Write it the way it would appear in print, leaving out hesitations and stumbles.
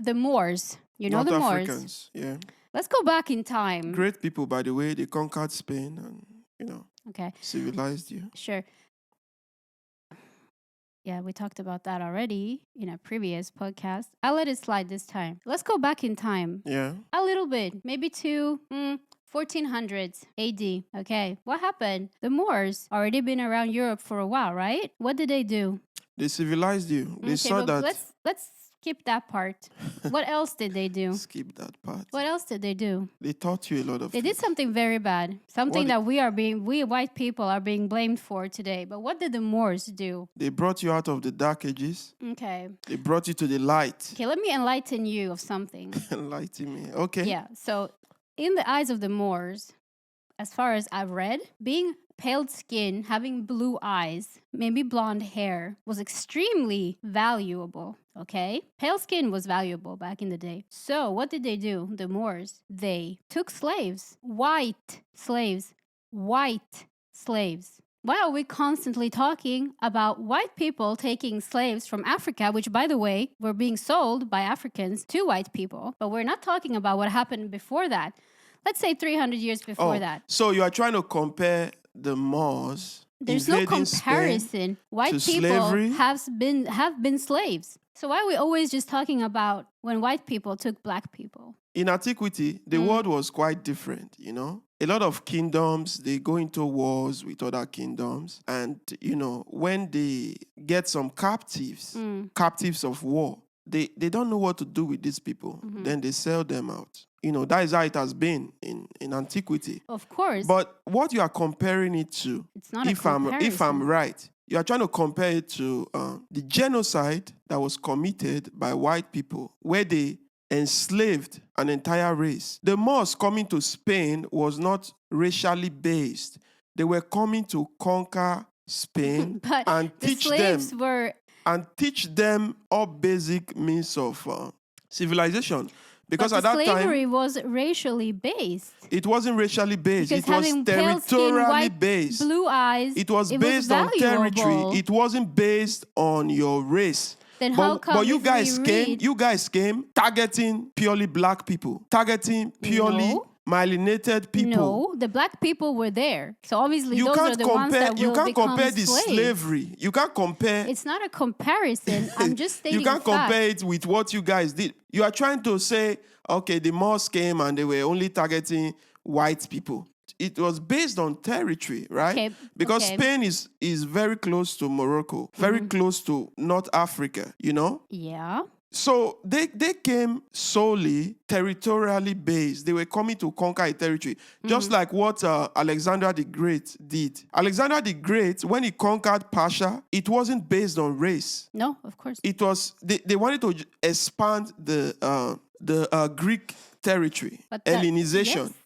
the Moors. You know North the Moors. Africans, yeah. Let's go back in time. Great people, by the way. They conquered Spain and, Okay. civilized you. Sure. Yeah, we talked about that already in a previous podcast. I'll let it slide this time. Let's go back in time. Yeah. A little bit, maybe to 1400s AD. Okay, what happened? The Moors already been around Europe for a while, right? What did they do? They civilized you. They saw but that. Let's skip that part. What else did they do? Skip that part. What else did they do? They taught you a lot of They things. did something very bad. Something that we white people are being blamed for today. But what did the Moors do? They brought you out of the dark ages. Okay. They brought you to the light. Okay, let me enlighten you of something. Enlighten me. Okay. Yeah, so in the eyes of the Moors, as far as I've read, being pale skin, having blue eyes, maybe blonde hair, was extremely valuable, okay? Pale skin was valuable back in the day. So what did they do, the Moors? They took slaves, white slaves, white slaves. Why are we constantly talking about white people taking slaves from Africa, which, by the way, were being sold by Africans to white people? But we're not talking about what happened before that. Let's say 300 years before that. So you are trying to compare the Moors. There's no comparison. White people have been slaves. So why are we always just talking about when white people took black people? In antiquity, the world was quite different, A lot of kingdoms, they go into wars with other kingdoms. And, when they get some captives of war, they don't know what to do with these people. Then they sell them out. That is how it has been in antiquity. Of course. But what you are comparing it to, it's not a comparison. If I'm right, you are trying to compare it to the genocide that was committed by white people, where they enslaved an entire race. The Moors coming to Spain was not racially based. They were coming to conquer Spain and teach them all basic means of civilization. Because but at that slavery time, was racially based. It wasn't racially based. Because it was territorially based. Blue eyes. It was based on territory. It wasn't based on your race. Then how come but you guys came targeting purely black people, targeting purely myelinated people. No, the black people were there. So obviously those are the ones that will become slaves. You can't compare the slavery. You can't compare. It's not a comparison. I'm just stating You can't compare it with what you guys did. You are trying to say, okay, the Moors came and they were only targeting white people. It was based on territory, right? Okay. Because Spain is very close to Morocco, very close to North Africa, Yeah. So they came solely territorially based. They were coming to conquer a territory, just like what Alexander the Great did. Alexander the Great, when he conquered Persia, it wasn't based on race. No, of course. It was they wanted to expand the Greek territory, Hellenization. Yes.